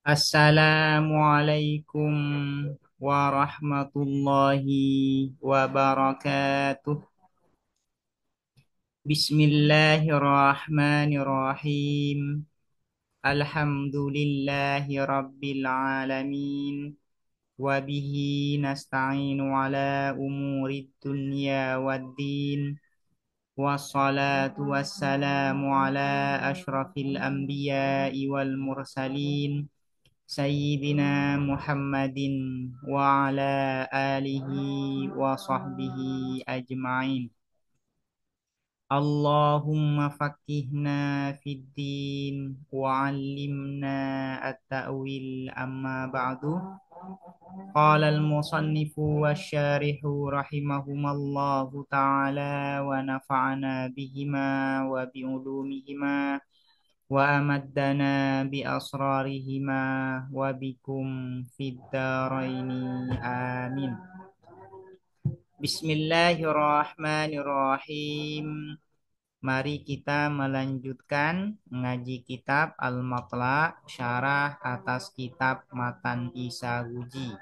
Assalamualaikum warahmatullahi wabarakatuh. Bismillahirrahmanirrahim. Alhamdulillahi rabbil alamin. Wabihi nasta'inu ala umuri dunya waddin. Wassalatu wassalamu ala ashrafil anbiya'i wal mursalin. Sayyidina Muhammadin wa ala alihi wa sahbihi ajma'in. Allahumma fakihna fid din wa 'allimna at-ta'wil amma ba'du. Qala al-musannifu wasyarihu rahimahumallahu ta'ala wa nafa'ana bihima wa bi'ulumihima wa amaddana bi asrarihima wa bikum fid dharaini amin. Bismillahirrahmanirrahim. Mari kita melanjutkan mengaji kitab Al-Matla' syarah atas kitab Matan Isahuji.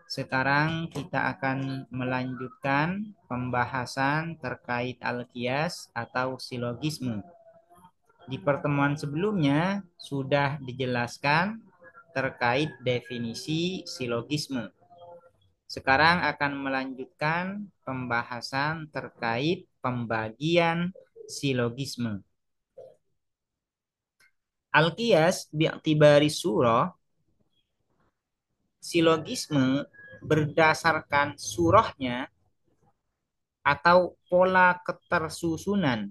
Sekarang kita akan melanjutkan pembahasan terkait al-qiyas atau silogisme. Di pertemuan sebelumnya sudah dijelaskan terkait definisi silogisme. Sekarang akan melanjutkan pembahasan terkait pembagian silogisme. Al-qiyas bi'tibari surah, silogisme berdasarkan surahnya atau pola ketersusunan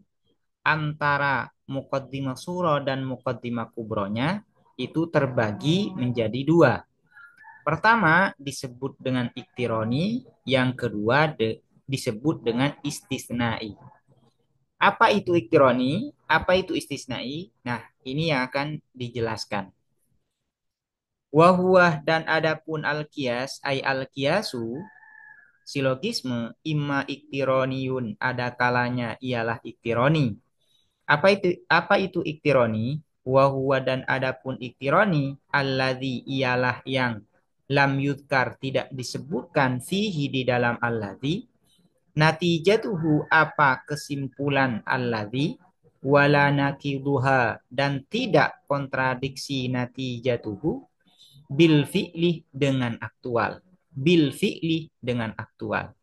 antara muqaddimah surah dan muqaddimah kubronya itu terbagi menjadi dua. Pertama disebut dengan iktironi, yang kedua disebut dengan istisnai. Apa itu iktironi? Apa itu istisnai? Nah, ini yang akan dijelaskan. Wahuwah dan adapun al-qiyas, ay al-qiyasu, silogisme, imma iktironiun, ada kalanya ialah iktironi. Apa itu iktironi? Wahuwa dan adapun iktironi alladzi ialah yang lam yudkar tidak disebutkan fihi di dalam alladzi, natijatuhu apa kesimpulan alladzi, wala nakiduha dan tidak kontradiksi natijatuhu, bil fi'li dengan aktual. Bil fi'li dengan aktual.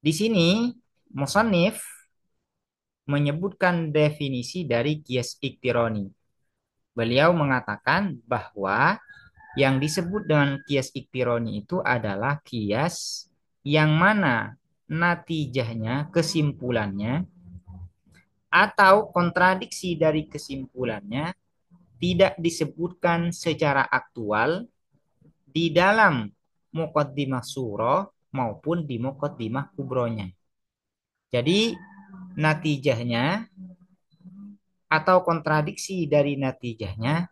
Di sini musannif menyebutkan definisi dari qiyas iktironi. Beliau mengatakan bahwa yang disebut dengan qiyas iktironi itu adalah qiyas yang mana natijahnya, kesimpulannya, atau kontradiksi dari kesimpulannya tidak disebutkan secara aktual di dalam muqaddimah surah maupun di muqaddimah kubronya. Jadi natijahnya atau kontradiksi dari natijahnya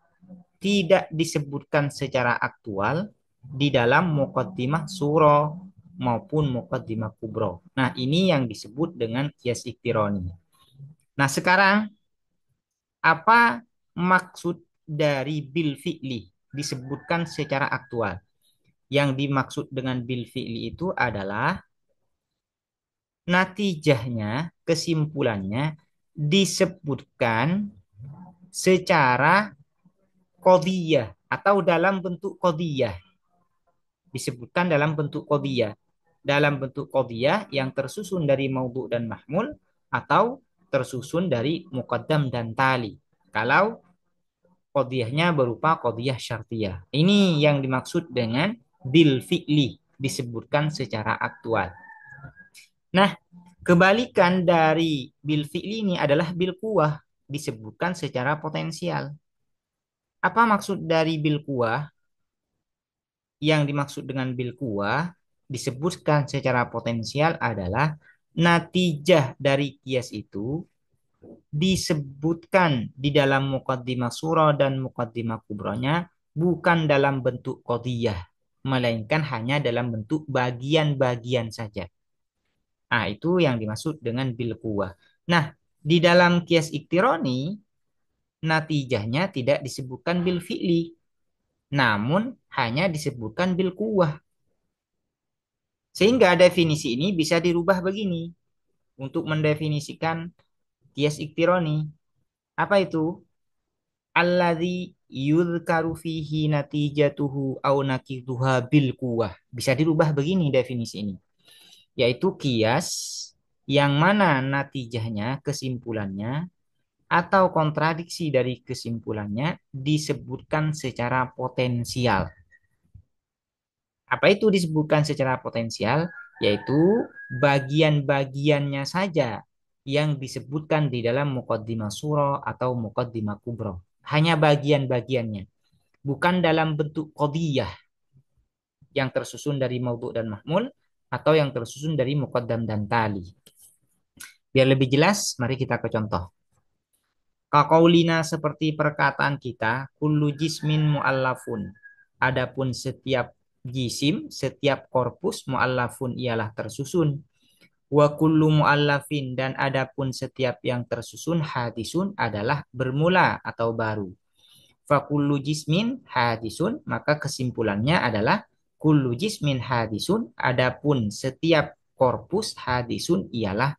tidak disebutkan secara aktual di dalam muqaddimah surah maupun muqaddimah kubro. Nah, ini yang disebut dengan qiyas iktironi. Nah, sekarang apa maksud dari bil fi'li disebutkan secara aktual? Yang dimaksud dengan bil fi'li itu adalah natijahnya, kesimpulannya disebutkan secara qadhiyah atau dalam bentuk qadhiyah. Disebutkan dalam bentuk qadhiyah. Dalam bentuk qadhiyah yang tersusun dari maudhu' dan mahmul atau tersusun dari muqaddam dan tali. Kalau qadhiyahnya berupa qadhiyah syartiyah. Ini yang dimaksud dengan bil fi'li, disebutkan secara aktual. Nah, kebalikan dari bil fi'li ini adalah bil quwah, disebutkan secara potensial. Apa maksud dari bil quwah? Yang dimaksud dengan bil quwah disebutkan secara potensial adalah natijah dari qiyas itu disebutkan di dalam muqaddimah surah dan muqaddimah kubronya bukan dalam bentuk qadhiyah, melainkan hanya dalam bentuk bagian-bagian saja. Nah, itu yang dimaksud dengan bil quwah. Nah, di dalam qiyas iktironi natijahnya tidak disebutkan bil fi'li, namun hanya disebutkan bil kuwah. Sehingga definisi ini bisa dirubah begini untuk mendefinisikan kias iktironi. Apa itu? Alladzi yudhkaru fihi natijatuhu au nakiduha bil kuwah. Bisa dirubah begini definisi ini. Yaitu kias yang mana natijahnya, kesimpulannya, atau kontradiksi dari kesimpulannya disebutkan secara potensial. Apa itu disebutkan secara potensial? Yaitu bagian-bagiannya saja yang disebutkan di dalam muqaddimah surah atau muqaddimah kubro. Hanya bagian-bagiannya, bukan dalam bentuk qadiyah yang tersusun dari maudhu' dan mahmul atau yang tersusun dari muqaddam dan tali. Biar lebih jelas, mari kita ke contoh. Kaqaulina seperti perkataan kita, kullu jismin mu'allafun. Adapun setiap jisim, setiap korpus mu'allafun ialah tersusun. Wa kullu mu'allafin dan adapun setiap yang tersusun hadisun adalah bermula atau baru. Fa kullu jismin hadisun, maka kesimpulannya adalah kullu jismin hadisun, adapun setiap korpus hadisun ialah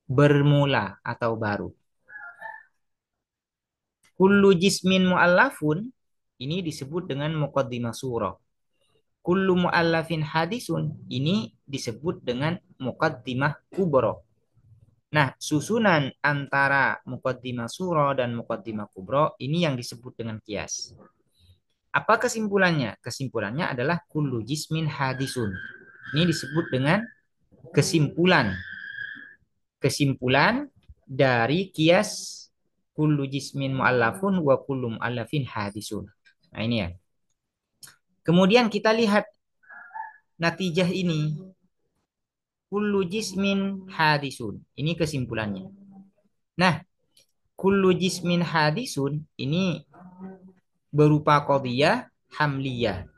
bermula atau baru. Kullu jismin mu'allafun ini disebut dengan muqaddimah surah. Kullu mu'allafin hadisun ini disebut dengan muqaddimah kubro. Nah, susunan antara muqaddimah surah dan muqaddimah kubro ini yang disebut dengan kias. Apa kesimpulannya? Kesimpulannya adalah kullu jismin hadisun. Ini disebut dengan kesimpulan. Kesimpulan dari kias kullu jismin mu'allafun wa kullu mu'allafin hadisun. Nah, ini ya. Kemudian kita lihat natijah ini. Kullu jismin hadisun. Ini kesimpulannya. Nah, kullu jismin hadisun ini berupa qadiyah hamliyah.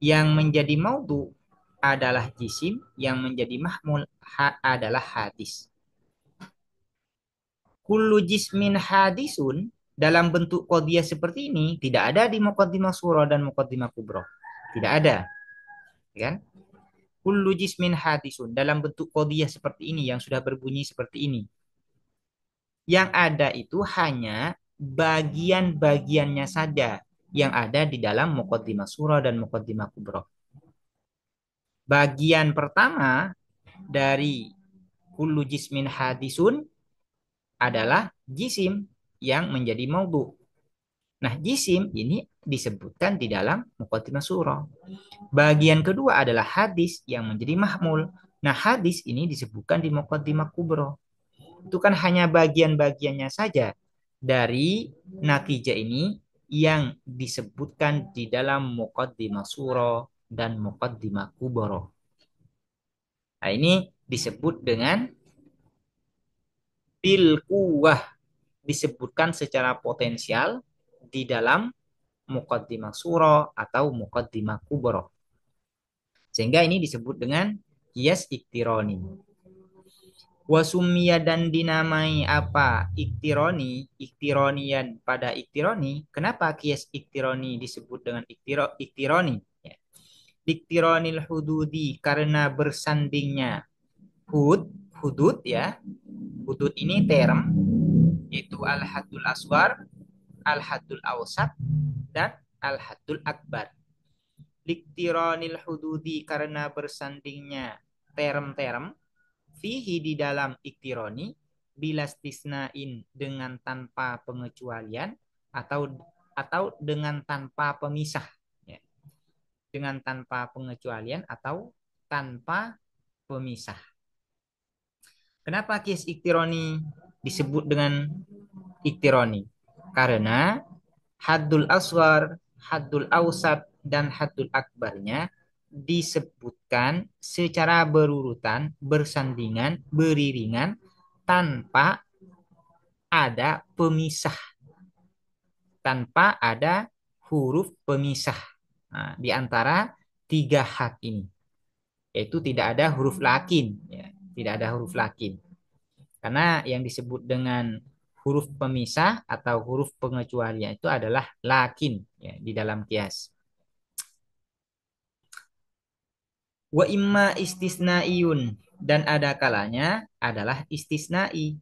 Yang menjadi maudhu adalah jisim, yang menjadi mahmul adalah hadis. Kullu jismin hadisun dalam bentuk qadiyah seperti ini tidak ada di muqaddimah surah dan muqaddimah kubro. Tidak ada, kan? Kullu jismin hadisun dalam bentuk qadiyah seperti ini yang sudah berbunyi seperti ini. Yang ada itu hanya bagian-bagiannya saja yang ada di dalam muqaddimah surah dan muqaddimah kubro. Bagian pertama dari kullu jismin hadisun adalah jisim yang menjadi maudhu. Nah, jisim ini disebutkan di dalam muqaddimah surah. Bagian kedua adalah hadis yang menjadi mahmul. Nah, hadis ini disebutkan di muqaddimah kubro. Itu kan hanya bagian-bagiannya saja dari natijah ini yang disebutkan di dalam muqaddimah surah dan muqaddimah kubro. Nah, ini disebut dengan bil kuwah, disebutkan secara potensial di dalam muqaddimah surah atau muqaddimah kubro. Sehingga ini disebut dengan kias iktironi. Wasumia dan dinamai apa? Iktironi, iktironian pada iktironi. Kenapa kias iktironi disebut dengan iktironi? Ya. Iktironil hududi karena bersandingnya hudud ya. Hudud ini term yaitu al-haddul aswar, al-haddul awsat, dan al-haddul akbar. Liktironil hududi karena bersandingnya term-term fihi di dalam iktironi bilastisnain dengan tanpa pengecualian atau dengan tanpa pemisah ya. Dengan tanpa pengecualian atau tanpa pemisah. Kenapa kias iktironi disebut dengan iktironi? Karena haddul aswar, haddul awsat, dan haddul akbarnya disebutkan secara berurutan, bersandingan, beriringan, tanpa ada pemisah. Tanpa ada huruf pemisah. Nah, di antara tiga had ini. Yaitu tidak ada huruf lakin. Ya, tidak ada huruf lakin. Karena yang disebut dengan huruf pemisah atau huruf pengecualian itu adalah lakin ya, di dalam kias. Wa imma istisnaiyun dan ada kalanya adalah istisnai.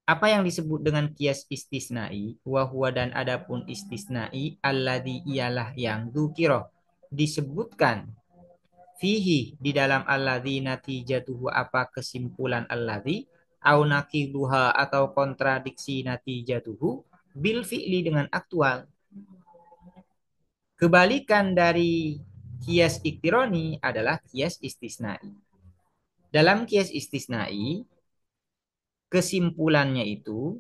Apa yang disebut dengan kias istisnai? Wa huwa dan adapun istisnai alladzi ialah yang dzukira disebutkan fihi di dalam alladzi natijatuhu apa kesimpulan alladzi au naqiduha atau kontradiksi natijatuhu bil fi'li dengan aktual. Kebalikan dari kias iktironi adalah kias istisnai. Dalam kias istisnai, kesimpulannya itu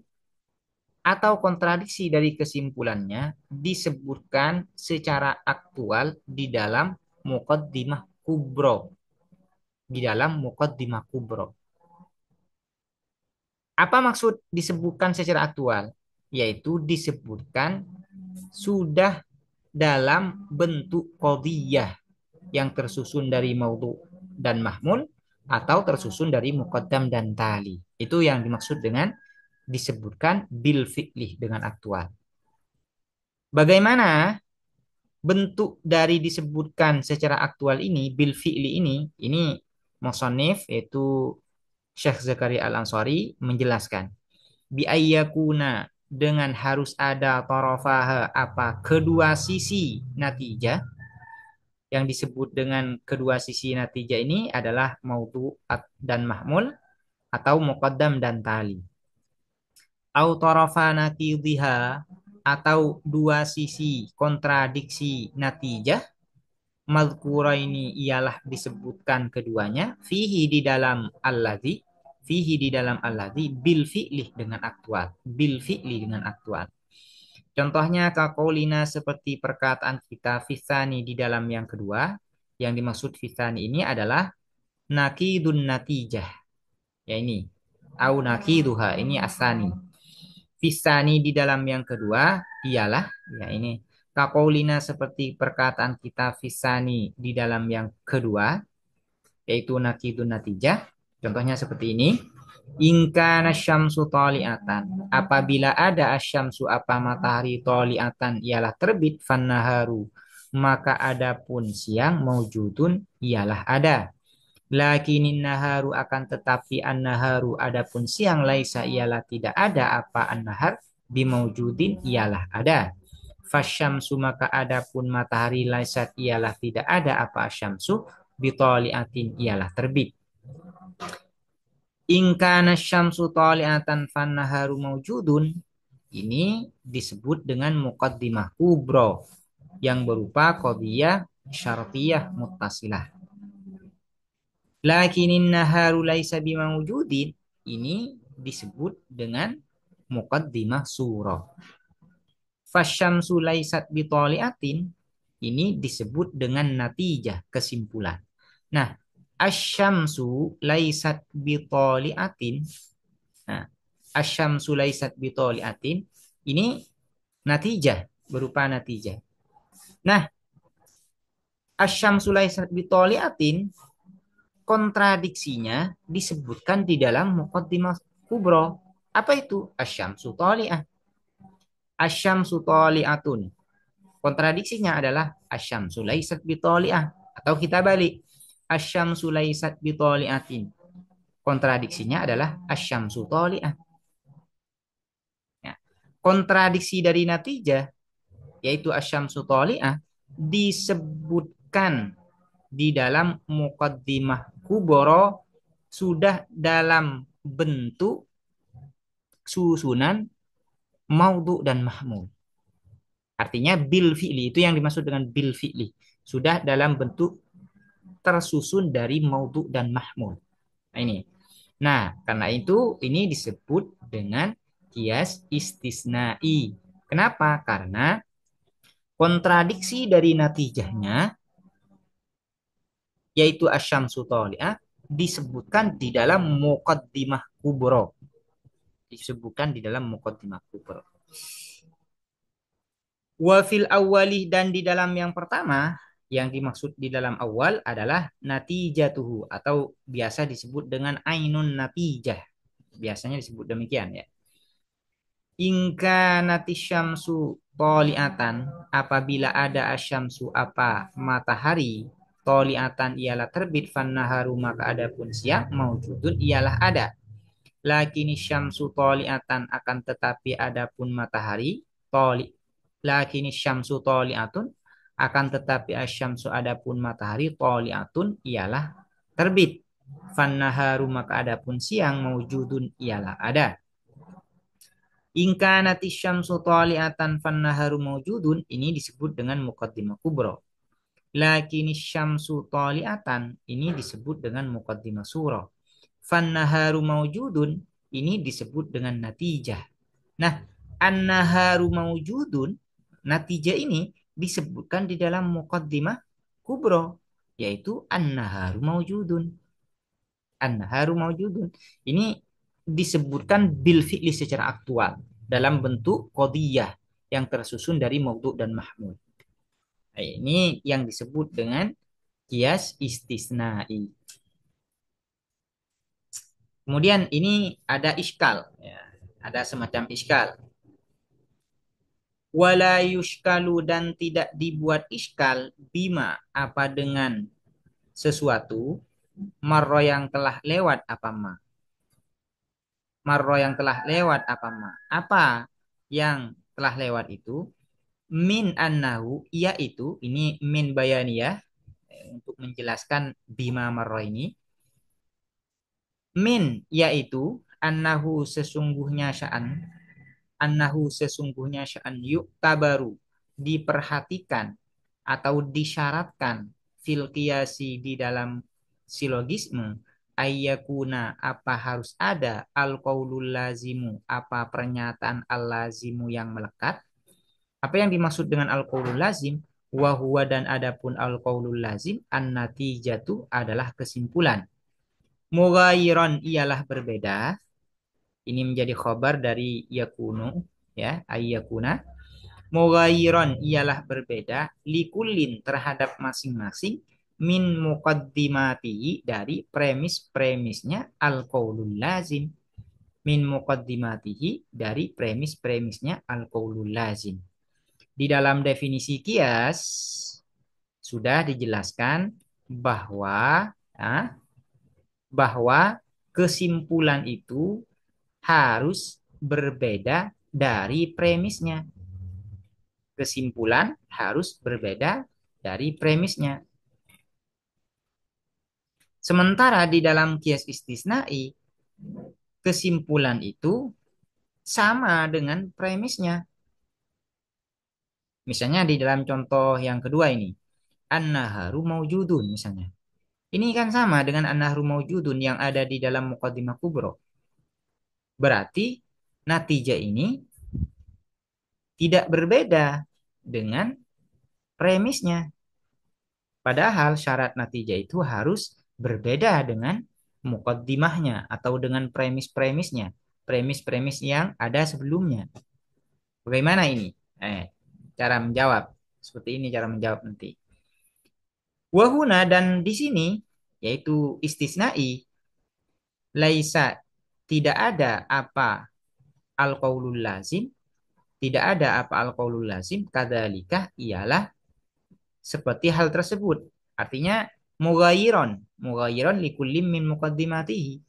atau kontradiksi dari kesimpulannya disebutkan secara aktual di dalam muqaddimah kubro. Di dalam muqaddimah kubro. Apa maksud disebutkan secara aktual? Yaitu disebutkan sudah dalam bentuk qadhiyah yang tersusun dari maudhu dan mahmul atau tersusun dari muqaddam dan tali. Itu yang dimaksud dengan disebutkan bil fi'li dengan aktual. Bagaimana bentuk dari disebutkan secara aktual ini bil fi'li ini musannif yaitu Syekh Zakaria Al-Ansari menjelaskan bi ayyakuna dengan harus ada tarafaha apa kedua sisi natijah yang disebut dengan kedua sisi natijah ini adalah maudhu dan mahmul atau muqaddam dan tali. Au tarafa natidhiha atau dua sisi kontradiksi natijah madhkura ini ialah disebutkan keduanya fihi di dalam alladzi bil fi'li dengan aktual bil fi'li dengan aktual. Contohnya kakolina seperti perkataan kita fisani di dalam yang kedua. Yang dimaksud fisani ini adalah nakidun natijah. Ya ini. Au nakiduha ini asani. Fisani di dalam yang kedua ialah ya ini. Kakolina seperti perkataan kita fisani di dalam yang kedua yaitu nakidun natijah. Contohnya seperti ini. Ingka nasyamsu toliatan. Apabila ada asyamsu apa matahari toliatan ialah terbit fannaharu. Maka adapun siang maujudun ialah ada. Lakinin naharu akan tetapi an-naharu adapun siang laisa ialah tidak ada apa an-nahar bimaujudin ialah ada. Fasyamsu maka adapun matahari laisat ialah tidak ada apa asyamsu bitoliatin ialah terbit. Ingkana syamsu tali'atan fannaharu maujudun. Ini disebut dengan muqaddimah kubro yang berupa qadhiyah syartiyah muttasilah. Lakinin naharu laisa bimawujudin. Ini disebut dengan muqaddimah surah. Fasyamsu laisat bitoliatin. Ini disebut dengan natijah kesimpulan. Nah, asyamsu laisat bitoliatin. Nah, asyamsu laisat bitoliatin ini natijah berupa natijah. Nah, asyamsu laisat bitoliatin kontradiksinya disebutkan di dalam muqaddimah kubro. Apa itu? Asyamsu toli'ah. Asyamsu toli'atun. Kontradiksinya adalah asyamsu laisat bitoli'ah. Atau kita balik. Asyamsu laisat bitoli'atin. Kontradiksinya adalah asyamsu toli'ah. Ya. Kontradiksi dari natijah yaitu asyamsu toli'ah disebutkan di dalam muqaddimah kuboro sudah dalam bentuk susunan maudhu dan mahmul. Artinya bil fi'li itu yang dimaksud dengan bil fi'li. Sudah dalam bentuk tersusun dari maudhu dan mahmul. Nah ini. Nah, karena itu ini disebut dengan kias istisnai. Kenapa? Karena kontradiksi dari natijahnya yaitu asyamsu toli'ah disebutkan di dalam muqaddimah kubro. Disebutkan di dalam muqaddimah kubro. Wa fil awwali dan di dalam yang pertama yang dimaksud di dalam awal adalah natijatuhu atau biasa disebut dengan ainun natijah. Biasanya disebut demikian ya. Ingka nati syamsu toliatan, apabila ada asyamsu apa matahari, toliatan ialah terbit, fannaharu maka adapun siang, maujudun ialah ada. Lakini syamsu toliatan, akan tetapi adapun matahari, toli. Lakini syamsu toliatun, akan tetapi asyamsu adapun matahari, toliatun ialah terbit. Fannaharu maka adapun siang, maujudun ialah ada. Ingkanati syamsu tali'atan fannaharu mawjudun, ini disebut dengan muqaddimah kubra. Lakini syamsu tali'atan, ini disebut dengan muqaddimah surah. Fannaharu mawjudun, ini disebut dengan natijah. Nah, annaharu mawjudun, natijah ini disebutkan di dalam muqaddimah kubra, yaitu annaharu mawjudun. Anharu maujudun. Ini disebutkan bil fi'li secara aktual dalam bentuk qadiyah yang tersusun dari maudhu' dan mahmud. Nah, ini yang disebut dengan kias istisnai. Kemudian ini ada iskal, ya. Ada semacam iskal. Wala yushkalu, dan tidak dibuat iskal bima apa dengan sesuatu marro yang telah lewat apa ma. Marro yang telah lewat apa ma. Apa yang telah lewat itu min annahu, yaitu ini min bayaniyah, untuk menjelaskan bima marro ini. Min yaitu annahu sesungguhnya sya'an, annahu sesungguhnya sya'an yuk tabaru, diperhatikan atau disyaratkan fil qiyasi di dalam silogisme, ayyakuna apa harus ada al qaulul lazimu apa pernyataan al lazimu yang melekat. Apa yang dimaksud dengan al qaulul lazim? Wa huwa, dan adapun al qaulul lazim an natijatu adalah kesimpulan. Mughayyiran ialah berbeda. Ini menjadi khabar dari yakunu, ya, ayyakuna. Mughayyiran ialah berbeda, likullin terhadap masing-masing, min muqaddimatihi dari premis-premisnya al qaulul lazim. Min muqaddimatihi dari premis-premisnya al qaulul lazim. Di dalam definisi kias sudah dijelaskan bahwa, ya, bahwa kesimpulan itu harus berbeda dari premisnya. Kesimpulan harus berbeda dari premisnya. Sementara di dalam kias istisnai, kesimpulan itu sama dengan premisnya. Misalnya di dalam contoh yang kedua ini, an-naharu maujudun misalnya. Ini kan sama dengan an-nahru maujudun yang ada di dalam muqaddimah kubro. Berarti natijah ini tidak berbeda dengan premisnya. Padahal syarat natijah itu harus berbeda dengan muqaddimahnya atau dengan premis-premisnya. Premis-premis yang ada sebelumnya. Bagaimana ini? Cara menjawab. Seperti ini cara menjawab nanti. Wahuna, dan di sini yaitu istisnai, laisa tidak ada apa al-qaulul lazim, tidak ada apa al-qaulul lazim, kadzalika ialah seperti hal tersebut. Artinya mughayyiron, mughayyiron likullim min muqaddimatihi.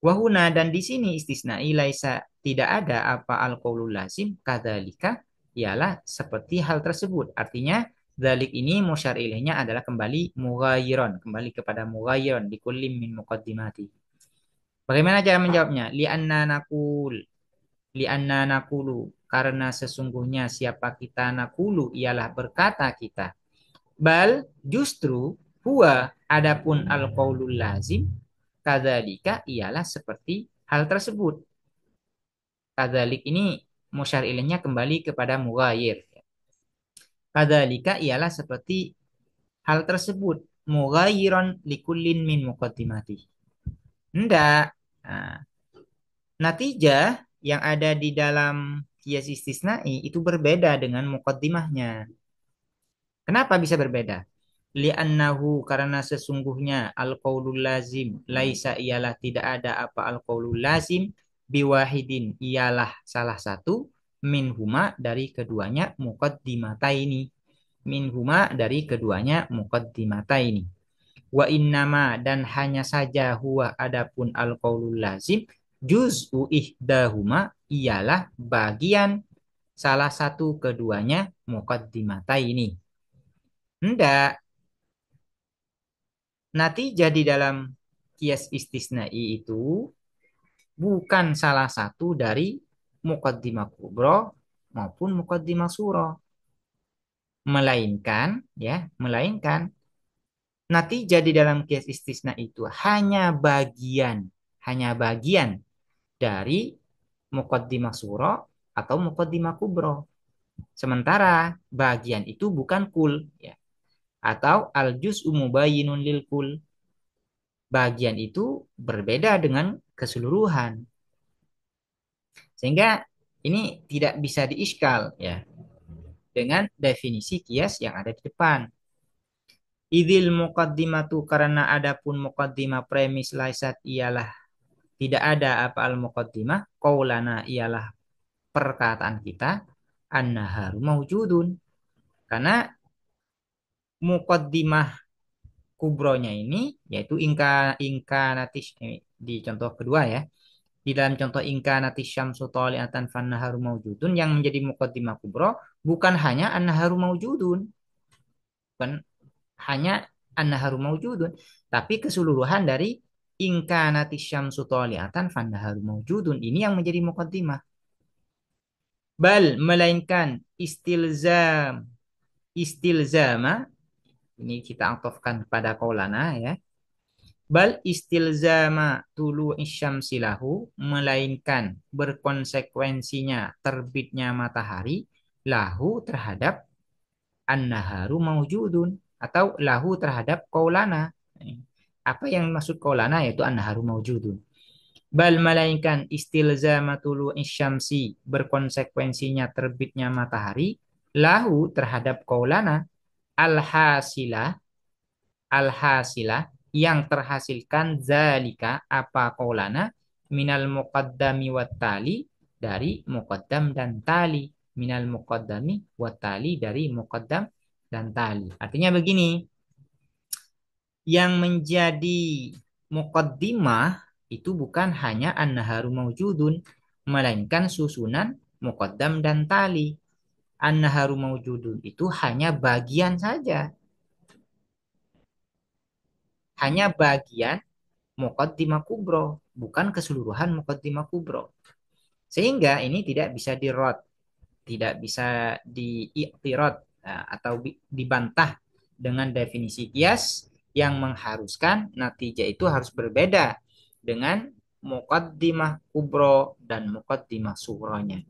Wahuna, dan di sini istisnai laisa tidak ada apa al-qaulul lazim, kadzalika ialah seperti hal tersebut. Artinya dzalik ini musyar ilaihnya adalah kembali mughayyiron, kembali kepada mughayyiron likullim min muqaddimati. Bagaimana cara menjawabnya? Li'anna nakulu, karena sesungguhnya siapa kita, nakulu ialah berkata kita. Bal justru huwa adapun al-qaulul lazim, kadzalika ialah seperti hal tersebut. Kadzalik ini musyar ilaihnya kembali kepada mughayyir. Kadzalika ialah seperti hal tersebut, mughayyiran likullin min muqaddimati. Enggak. Nah, natijah yang ada di dalam kias istisnai itu berbeda dengan muqaddimahnya. Kenapa bisa berbeda? Li'annahu, karena sesungguhnya al-qaulul lazim laisa ialah tidak ada apa al-qaulul lazim biwahidin ialah salah satu minhuma dari keduanya muqaddimataini. Minhuma dari keduanya muqaddimataini. Wa innama dan hanya saja huwa adapun al-qaulul lazim juz'u ihdahuma ialah bagian salah satu keduanya muqaddimataini. Hendak natijah di dalam kias istisnai itu bukan salah satu dari muqaddimah kubro maupun muqaddimah suro, melainkan natijah di dalam kias istisna itu hanya bagian dari muqaddimah suro atau muqaddimah kubro. Sementara bagian itu bukan kul, ya, atau al juz'u mubayyinun lil kul. Bagian itu berbeda dengan keseluruhan. Sehingga ini tidak bisa diiskal, ya, dengan definisi kias yang ada di depan. Idil muqaddimatu karena adapun muqaddimah premis laisat ialah tidak ada apa al muqaddimah qaulana ialah perkataan kita annaharu maujudun, karena muqaddimah kubronya ini yaitu ingka natis di contoh kedua, ya, di dalam contoh ingka natis syamsu tali'atan fannaharu maujudun yang menjadi muqaddimah kubro bukan hanya annaharu maujudun, bukan hanya an-naharu maujudun, tapi keseluruhan dari ingkanati syamsu thaliatan fannaharu maujudun ini yang menjadi muqaddimah. Bal melainkan istilzama ini kita atofkan pada qaulana, ya. Bal istilzama tulu isyamsilahu melainkan berkonsekuensinya terbitnya matahari lahu terhadap an-naharu maujudun atau lahu terhadap qaulana. Apa yang maksud qaulana yaitu an-naharu maujudun. Bal melainkan istilzamatul isyamsi berkonsekuensinya terbitnya matahari lahu terhadap qaulana al-hasilah yang terhasilkan zalika apa qaulana minal muqaddami wat tali dari muqaddam dan tali, minal muqaddami wat tali dari muqaddam dan tali. Artinya begini, yang menjadi muqaddimah itu bukan hanya an-naharu maujudun, melainkan susunan muqaddam dan tali. An-naharu maujudun itu hanya bagian saja, hanya bagian muqaddimah kubro, bukan keseluruhan muqaddimah kubro. Sehingga ini tidak bisa dirot, tidak bisa diiktirad atau dibantah dengan definisi kias yang mengharuskan natijah itu harus berbeda dengan muqaddimah kubro dan muqaddimah sughronya.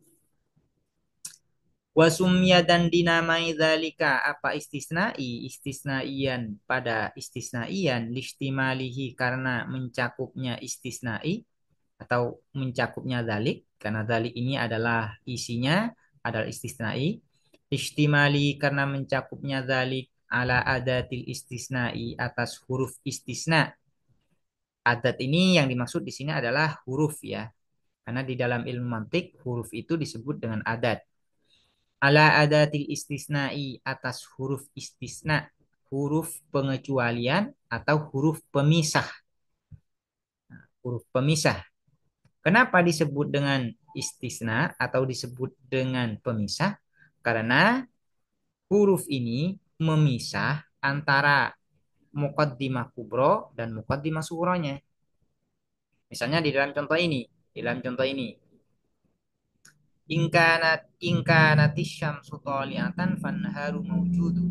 Wasumya dan dinamai dzalika apa istisnaian pada istisnaian listimalihi karena mencakupnya istisnai atau mencakupnya dzalik, karena dzalik ini adalah isinya adalah istisnai. Istimali karena mencakupnya dzalik ala adatil istisnai atas huruf istisna. Adat ini yang dimaksud di sini adalah huruf, ya. Karena di dalam ilmu mantik huruf itu disebut dengan adat. Ala adatil istisnai atas huruf istisna, huruf pengecualian atau huruf pemisah. Huruf pemisah. Kenapa disebut dengan istisna atau disebut dengan pemisah? Karena huruf ini memisah antara muqaddimah kubro dan muqaddimah sughronya. Misalnya di dalam contoh ini, ingkanatis syamsu thaliatan fannaharu mawjudu.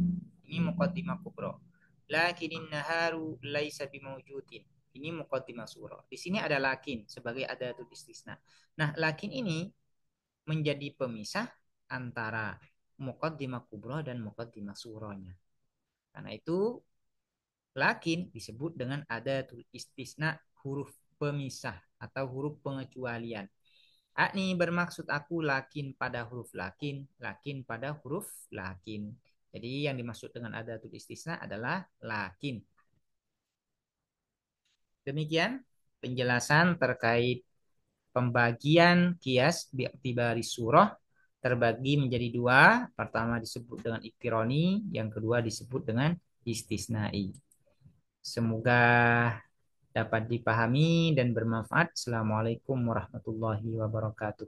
Ini muqaddimah kubro. Lakinin naharu laisa bimawjudin. Ini muqaddimah sughra. Di sini ada lakin sebagai adatul istisna. Nah, lakin ini menjadi pemisah antara muqaddimah kubro dan muqaddimah sughronya. Karena itu lakin disebut dengan adatul istisna, huruf pemisah atau huruf pengecualian. Ini bermaksud aku lakin pada huruf lakin pada huruf lakin. Jadi yang dimaksud dengan adatul istisna adalah lakin. Demikian penjelasan terkait pembagian kias bi'tibari surah terbagi menjadi dua. Pertama disebut dengan iktironi, yang kedua disebut dengan istisnai. Semoga dapat dipahami dan bermanfaat. Assalamualaikum warahmatullahi wabarakatuh.